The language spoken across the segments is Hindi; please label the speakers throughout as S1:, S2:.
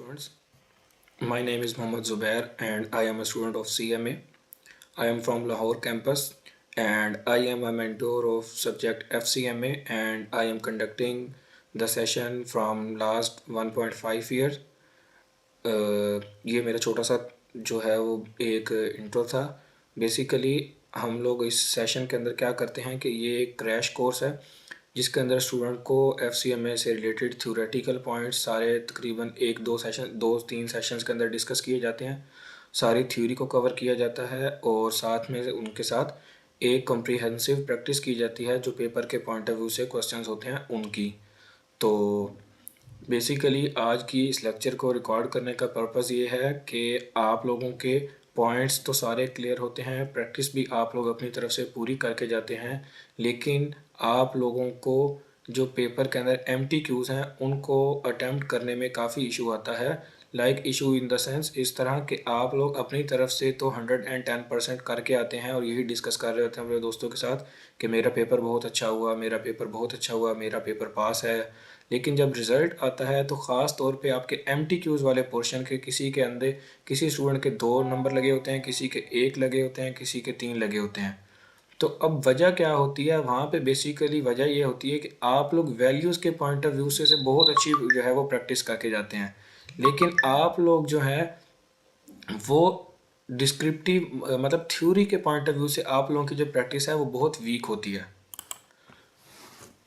S1: students. My name is Mohammad Zubair and I am a student of CMA. I am from Lahore campus and I am a mentor of subject FCMA and I am conducting the session from last 1.5 years. ये मेरा छोटा सा जो है वो एक इंट्रो था। बेसिकली हम लोग इस सेशन के अंदर क्या करते हैं कि ये एक क्रैश कोर्स है जिसके अंदर स्टूडेंट को FCMA से रिलेटेड थ्योरेटिकल पॉइंट्स सारे तकरीबन एक दो तीन सेशंस के अंदर डिस्कस किए जाते हैं। सारी थ्योरी को कवर किया जाता है और साथ में उनके साथ एक कॉम्प्रिहेंसिव प्रैक्टिस की जाती है जो पेपर के पॉइंट ऑफ व्यू से क्वेश्चंस होते हैं उनकी। तो बेसिकली आज की इस लेक्चर को रिकॉर्ड करने का पर्पस ये है कि आप लोगों के पॉइंट्स तो सारे क्लियर होते हैं, प्रैक्टिस भी आप लोग अपनी तरफ से पूरी करके जाते हैं, लेकिन आप लोगों को जो पेपर के अंदर MTQs हैं उनको अटेम्प्ट करने में काफ़ी इशू आता है। Like issue in the sense इस तरह कि आप लोग अपनी तरफ से तो 110% करके आते हैं और यही डिस्कस कर रहे होते हैं अपने दोस्तों के साथ कि मेरा पेपर बहुत अच्छा हुआ, मेरा पेपर बहुत अच्छा हुआ, मेरा पेपर पास है। लेकिन जब रिज़ल्ट आता है तो ख़ास तौर पे आपके MTQs वाले पोर्शन के किसी के अंदर किसी स्टूडेंट के 2 नंबर लगे होते हैं, किसी के 1 लगे होते हैं, किसी के 3 लगे होते हैं। तो अब वजह क्या होती है वहाँ पे? बेसिकली वजह ये होती है कि आप लोग वैल्यूज़ के पॉइंट ऑफ व्यू से बहुत अच्छी जो है वो प्रैक्टिस करके जाते हैं, लेकिन आप लोग जो है वो डिस्क्रिप्टिव मतलब थ्योरी के पॉइंट ऑफ व्यू से आप लोगों की जो प्रैक्टिस है वो बहुत वीक होती है।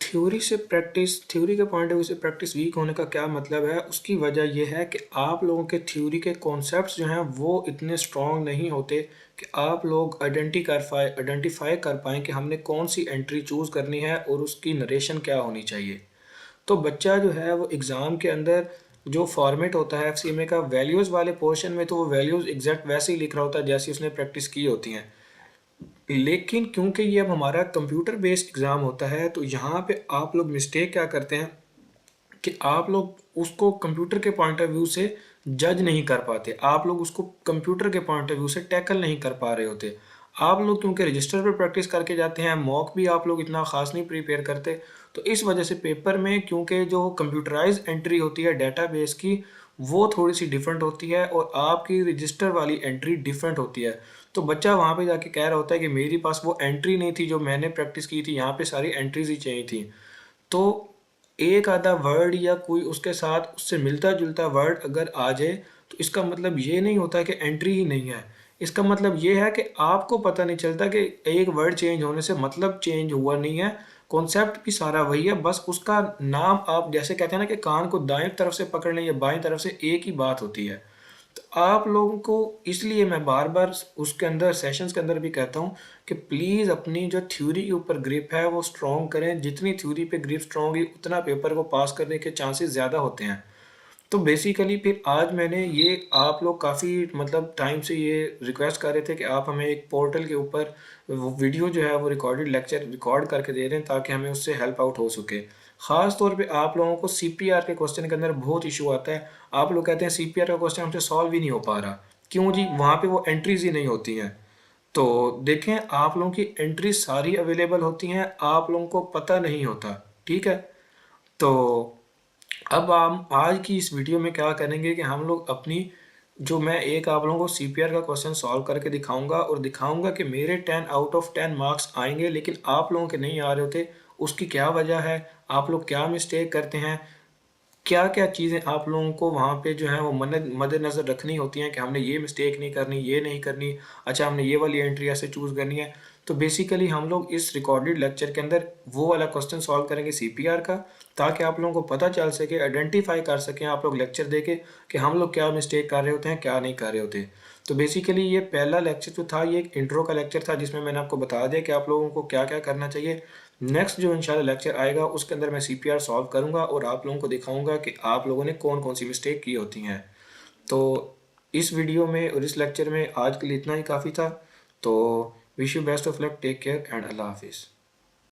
S1: थ्योरी के पॉइंट ऑफ व्यू से प्रैक्टिस वीक होने का क्या मतलब है? उसकी वजह यह है कि आप लोगों के थ्योरी के कॉन्सेप्ट्स जो हैं वो इतने स्ट्रॉन्ग नहीं होते कि आप लोग आइडेंटिफाई कर पाएँ कि हमने कौन सी एंट्री चूज़ करनी है और उसकी नरेशन क्या होनी चाहिए। तो बच्चा जो है वो एग्ज़ाम के अंदर जो फॉर्मेट होता है FCMA का वैल्यूज़ वाले पोर्शन में, तो वो वैल्यूज़ एग्जैक्ट वैसे ही लिख रहा होता है जैसी उसने प्रैक्टिस की होती हैं। लेकिन क्योंकि ये अब हमारा कंप्यूटर बेस्ड एग्ज़ाम होता है तो यहाँ पे आप लोग मिस्टेक क्या करते हैं कि आप लोग उसको कंप्यूटर के पॉइंट ऑफ व्यू से जज नहीं कर पाते, आप लोग उसको कंप्यूटर के पॉइंट ऑफ व्यू से टैकल नहीं कर पा रहे होते। आप लोग क्योंकि रजिस्टर पर प्रैक्टिस करके जाते हैं, मॉक भी आप लोग इतना ख़ास नहीं प्रिपेयर करते, तो इस वजह से पेपर में क्योंकि जो कंप्यूटराइज एंट्री होती है डेटाबेस की वो थोड़ी सी डिफरेंट होती है और आपकी रजिस्टर वाली एंट्री डिफरेंट होती है। तो बच्चा वहाँ पे जाके कह रहा होता है कि मेरे पास वो एंट्री नहीं थी जो मैंने प्रैक्टिस की थी, यहाँ पे सारी एंट्रीज ही चाहिए थी। तो एक आधा वर्ड या कोई उसके साथ उससे मिलता जुलता वर्ड अगर आ जाए तो इसका मतलब ये नहीं होता कि एंट्री ही नहीं है। इसका मतलब ये है कि आपको पता नहीं चलता कि एक वर्ड चेंज होने से मतलब चेंज हुआ नहीं है, कॉन्सेप्ट भी सारा वही है, बस उसका नाम आप जैसे कहते हैं ना कि कान को दाएं तरफ से पकड़ लें या बाएं तरफ से एक ही बात होती है। तो आप लोगों को इसलिए मैं बार बार उसके अंदर सेशंस के अंदर भी कहता हूँ कि प्लीज़ अपनी जो थ्योरी के ऊपर ग्रिप है वो स्ट्रॉन्ग करें। जितनी थ्योरी पे ग्रिप स्ट्रॉन्ग होगी उतना पेपर को पास करने के चांसेस ज़्यादा होते हैं। तो बेसिकली फिर आज मैंने ये आप लोग काफ़ी मतलब टाइम से ये रिक्वेस्ट कर रहे थे कि आप हमें एक पोर्टल के ऊपर वो वीडियो जो है वो रिकॉर्डेड लेक्चर रिकॉर्ड करके दे रहे हैं ताकि हमें उससे हेल्प आउट हो सके। ख़ास तौर पे आप लोगों को CPR के क्वेश्चन के अंदर बहुत इशू आता है। आप लोग कहते हैं CPR का क्वेश्चन हमसे सॉल्व ही नहीं हो पा रहा। क्यों जी? वहाँ पे वो एंट्रीज ही नहीं होती हैं। तो देखें, आप लोगों की एंट्री सारी अवेलेबल होती हैं, आप लोगों को पता नहीं होता। ठीक है, तो अब हम आज की इस वीडियो में क्या करेंगे कि हम लोग अपनी जो मैं एक आप लोगों को CPR का क्वेश्चन सॉल्व करके दिखाऊंगा और दिखाऊंगा कि मेरे 10 आउट ऑफ 10 मार्क्स आएंगे, लेकिन आप लोगों के नहीं आ रहे होते। उसकी क्या वजह है, आप लोग क्या मिस्टेक करते हैं, क्या क्या चीज़ें आप लोगों को वहाँ पे जो है वो मद्देनज़र रखनी होती हैं कि हमने ये मिस्टेक नहीं करनी, ये नहीं करनी, अच्छा हमने ये वाली एंट्री ऐसे चूज़ करनी है। तो बेसिकली हम लोग इस रिकॉर्डेड लेक्चर के अंदर वो वाला क्वेश्चन सॉल्व करेंगे CPR का, ताकि आप लोगों को पता चल सके, आइडेंटिफाई कर सकें आप लोग लेक्चर देके कि हम लोग क्या मिस्टेक कर रहे होते हैं, क्या नहीं कर रहे होते। तो बेसिकली ये पहला लेक्चर जो था ये एक इंट्रो का लेक्चर था जिसमें मैंने आपको बता दिया कि आप लोगों को क्या क्या करना चाहिए। नेक्स्ट जो इंशाल्लाह लेक्चर आएगा उसके अंदर मैं CPR सॉल्व करूंगा और आप लोगों को दिखाऊंगा कि आप लोगों ने कौन कौन सी मिस्टेक की होती हैं। तो इस वीडियो में और इस लेक्चर में आज के लिए इतना ही काफ़ी था। तो wish you best of luck, take care and अल्लाह हाफिज़।